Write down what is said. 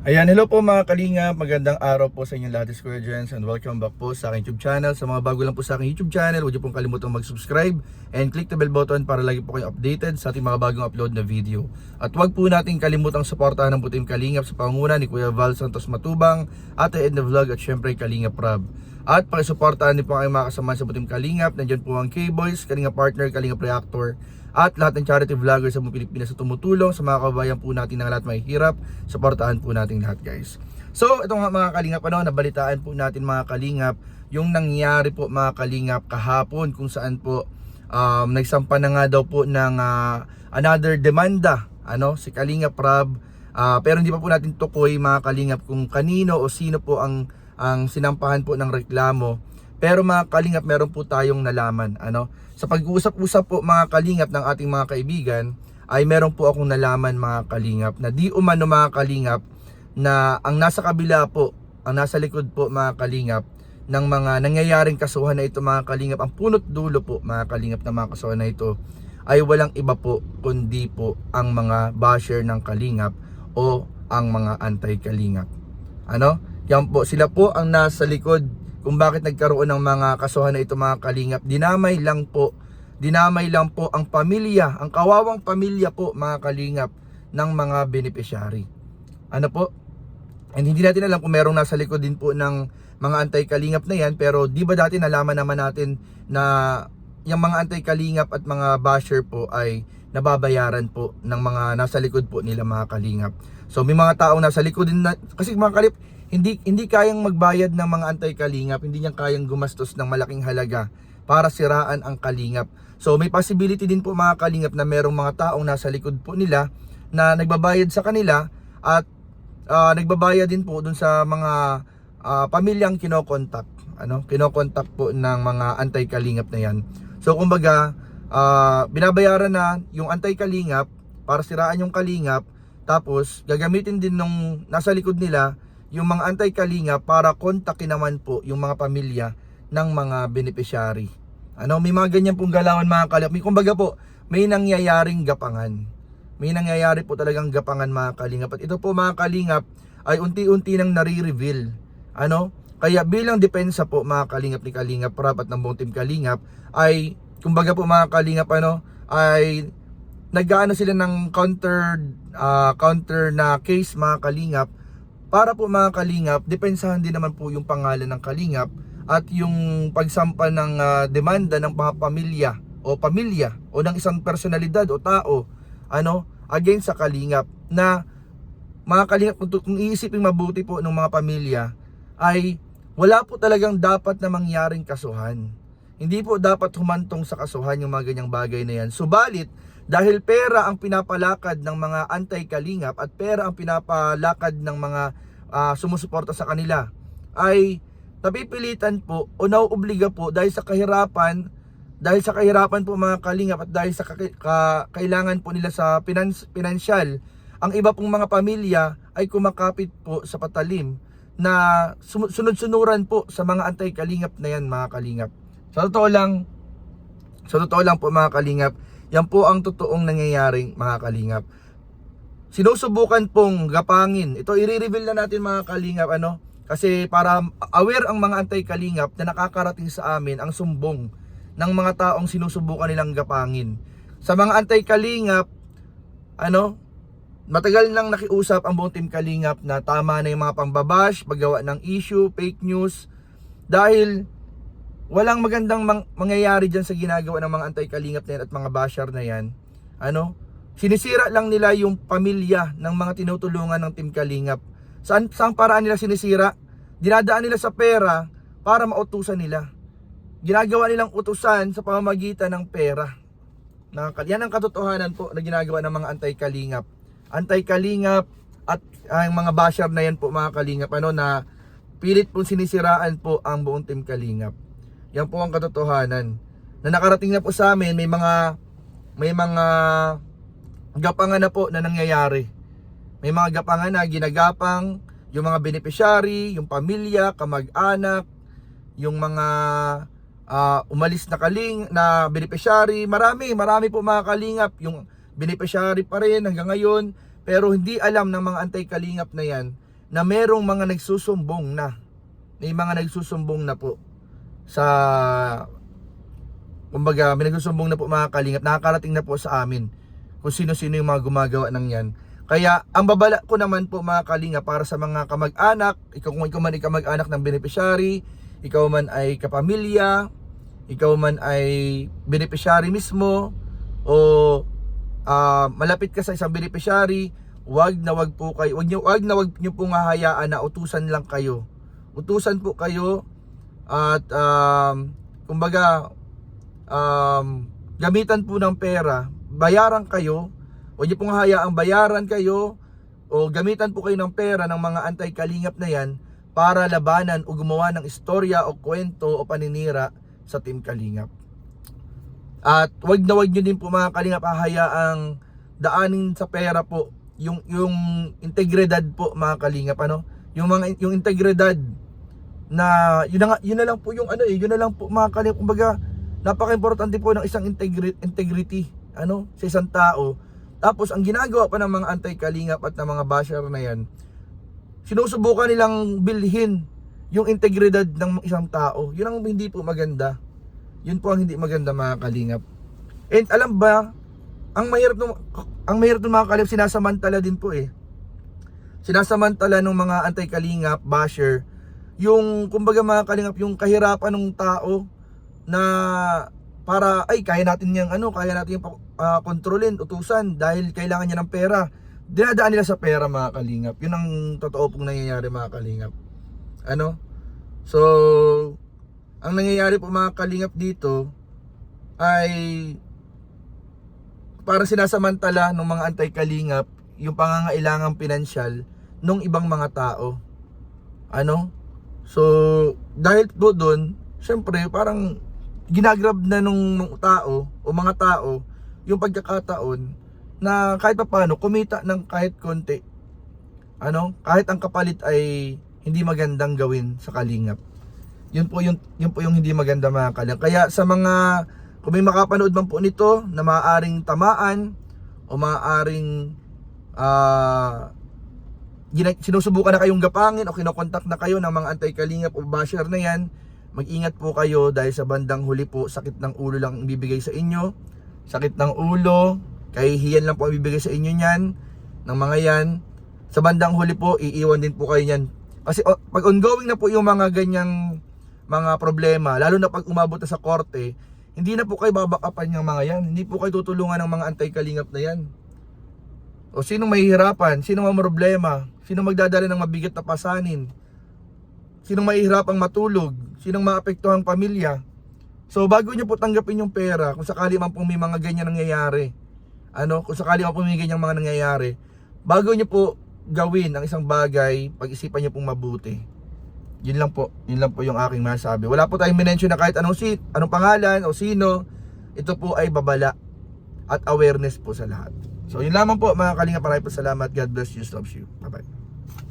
Ayan, hello po mga kalingap, magandang araw po sa inyong lahat, Kuya Jens, and welcome back po sa aking YouTube channel. Sa mga bago lang po sa aking YouTube channel, huwag niyo pong kalimutang mag-subscribe and click the bell button para lagi po kayong updated sa ating mga bagong upload na video. At huwag po natin kalimutang suportahan ng Team Kalingap sa pangunguna ni Kuya Val Santos Matubang, Ate Edna Vlog at syempre Kalingap Rob. At pakisuportahan din po ang mga kasama sa Team Kalingap. Nandiyan po ang K-Boys, Kalingap Partner, Kalingap Reactor, at lahat ng charity vloggers sa buong Pilipinas na tumutulong sa mga kababayan po natin na lahat may hirap. Suportahan po natin lahat, guys. So ito nga mga kalingap, nabalitaan po natin mga kalingap yung nangyari po mga kalingap kahapon, kung saan po nagsampa na nga daw po ng another demanda si Kalingap Rob. Pero hindi pa po natin tukoy mga kalingap kung kanino o sino po ang sinampahan po ng reklamo. Pero mga kalingap, meron po tayong nalaman. Sa pag-uusap-usap po mga kalingap ng ating mga kaibigan, ay meron po akong nalaman mga kalingap na di umano mga kalingap na ang nasa kabila po, ang nasa likod po mga kalingap ng mga nangyayaring kasuhan na ito mga kalingap, ang punot dulo po mga kalingap na mga kasuhan na ito ay walang iba po kundi po ang mga basher ng kalingap o ang mga anti-kalingap. Yan po, sila po ang nasa likod kung bakit nagkaroon ng mga kasuhan na ito mga kalingap. Dinamay lang po ang pamilya, ang kawawang pamilya po mga kalingap ng mga beneficiary. And hindi natin alam kung merong nasa likod din po ng mga anti-kalingap na yan, pero di ba dati nalaman naman natin na yung mga anti-kalingap at mga basher po ay nababayaran po ng mga nasa likod po nila mga kalingap. So may mga taong nasa likod din na, kasi mga kalip, hindi kayang magbayad ng mga anti-kalingap, hindi niya kayang gumastos ng malaking halaga para siraan ang kalingap. So may possibility din po mga kalingap na merong mga taong nasa likod po nila na nagbabayad sa kanila at nagbabayad din po dun sa mga pamilyang kinokontak, kinokontak po ng mga anti-kalingap na yan. So kumbaga, binabayaran na yung anti-kalingap para siraan yung kalingap, tapos gagamitin din nung nasa likod nila yung mga anti-kalingap para kontakin naman po yung mga pamilya ng mga beneficiary. May mga ganyan pong galawan mga kalingap. Kumbaga po, may nangyayaring gapangan. May nangyayari po talagang gapangan mga kalingap. At ito po mga kalingap ay unti-unti nang nare-reveal. Kaya bilang depensa po mga kalingap ni Kalingap Rob at ng buong Team Kalingap ay kumbaga po mga kalingap ay nag-aano sila ng counter na case mga kalingap para po mga kalingap depensahan din naman po yung pangalan ng kalingap at yung pagsampa ng demanda ng mga pamilya o ng isang personalidad o tao against sa kalingap na mga kalingap, kung iisipin mabuti po ng mga pamilya ay wala po talagang dapat na mangyaring kasuhan. Hindi po dapat humantong sa kasuhan yung mga ganyang bagay na yan. Subalit, dahil pera ang pinapalakad ng mga anti-kalingap at pera ang pinapalakad ng mga sumusuporta sa kanila, ay napipilitan po o nauobliga po dahil sa kahirapan po mga kalingap at dahil sa kailangan po nila sa pinansyal, ang iba pong mga pamilya ay kumakapit po sa patalim na sunod-sunuran po sa mga anti-kalingap na yan mga kalingap. Sa totoo lang po mga kalingap, yan po ang totoong nangyayaring mga kalingap. Sinusubukan pong gapangin. Ito i-reveal na natin mga kalingap kasi para aware ang mga anti-kalingap na nakakarating sa amin ang sumbong ng mga taong sinusubukan nilang gapangin. Sa mga anti-kalingap, matagal nang nakiusap ang buong Team Kalingap na tama na yung mga pambabash, paggawa ng issue, fake news, dahil walang magandang mangyayari dyan sa ginagawa ng mga anti-kalingap na yan at mga basher na yan. Sinisira lang nila yung pamilya ng mga tinutulungan ng Team Kalingap. Saan paraan nila sinisira? Dinadaan nila sa pera para mautusan nila. Ginagawa nilang utusan sa pamamagitan ng pera. Yan ang katotohanan po na ginagawa ng mga anti-kalingap. Anti-kalingap at ang mga basher na yan po mga kalingap na pilit po sinisiraan po ang buong Team Kalingap. Yan po ang katotohanan. Na nakarating na po sa amin, may mga gapangan na po na nangyayari. May mga gapangan na ginagapang yung mga beneficiary, yung pamilya, kamag-anak, yung mga umalis na beneficiary, marami po mga kalingap, yung beneficiary pa rin hanggang ngayon, pero hindi alam ng mga anti-kalingap na yan na merong mga nagsusumbong na. May mga nagsusumbong na po sa, kumbaga, may nagsusumbong na po mga kalingap, nakakarating na po sa amin kung sino-sino yung mga gumagawa ng yan. Kaya ang babala ko naman po mga kalingap para sa mga kamag-anak, kung ikaw man ay kamag-anak ng beneficiary, ikaw man ay kapamilya, ikaw man ay beneficiary mismo, o malapit ka sa isang beneficiary, wag na wag niyo pong hahayaan na utusan lang kayo. Utusan po kayo at kumbaga gamitan po ng pera, bayaran kayo. Wag niyo pong hayaang bayaran kayo o gamitan po kayo ng pera ng mga anti-kalingap na yan para labanan o gumawa ng istorya o kwento o paninira sa Team Kalingap. At wag na wag niyo din po mga kalingap hahayaang daanin sa pera po yung integridad po mga kalingap, ano? Yung integridad na yun na lang po yung yun na lang po mga kalingap. Kumbaga, napaka-importante po ng isang integrity sa isang tao. Tapos ang ginagawa pa ng mga anti-kalingap at ng mga basher na yan, sinusubukan nilang bilhin yung integridad ng isang tao. Yun ang hindi po maganda. Yun po ang hindi maganda mga kalingap. And alam ba, ang mahirap ng mga kalingap, sinasamantala din po sinasamantala ng mga anti-kalingap, basher, yung kumbaga mga kalingap, yung kahirapan ng tao na para kaya natin yung kontrolin, utusan dahil kailangan niya ng pera. Dinadaan nila sa pera mga kalingap. Yun ang totoo pong nangyayari mga kalingap. So ang nangyayari po mga kalingap dito ay parang sinasamantala ng mga anti-kalingap yung pangangailangang pinansyal ng ibang mga tao. So dahil po doon, syempre parang ginagrab na nung tao o mga tao yung pagkakataon na kahit paano kumita ng kahit konti. Kahit ang kapalit ay hindi magandang gawin sa kalingap. Yun po yung hindi maganda mga kalingap. Kaya sa mga, kung may makapanood man po nito na maaaring tamaan o maaaring sinusubukan na kayong gapangin o kinokontak na kayo ng mga anti-kalingap o basher na yan, mag-ingat po kayo dahil sa bandang huli po, sakit ng ulo lang ang bibigay sa inyo. Sakit ng ulo, kahihiyan lang po ang bibigay sa inyo niyan, ng mga yan. Sa bandang huli po, iiwan din po kayo niyan. Kasi pag ongoing na po yung mga ganyang mga problema, lalo na pag umabot na sa korte, hindi na po kayo babakapan ng mga yan. Hindi po kayo tutulungan ng mga anti-kalingap na yan. O sinong mahihirapan? Sinong may problema? Sinong magdadala ng mabigat na pasanin? Sinong mahihirapang matulog? Sinong maapektuhang pamilya? So bago nyo po tanggapin yung pera, kung sakali man po may mga ganyan nangyayari, kung sakali man po may ganyang mga nangyayari, bago nyo po gawin ang isang bagay, pag-isipan nyo pong mabuti. Yun lang po yung aking masabi. Wala po tayong minention na kahit anong pangalan o sino. Ito po ay babala at awareness po sa lahat. So yun lamang po mga kalingap, maraming po salamat. God bless you, loves you. Bye bye.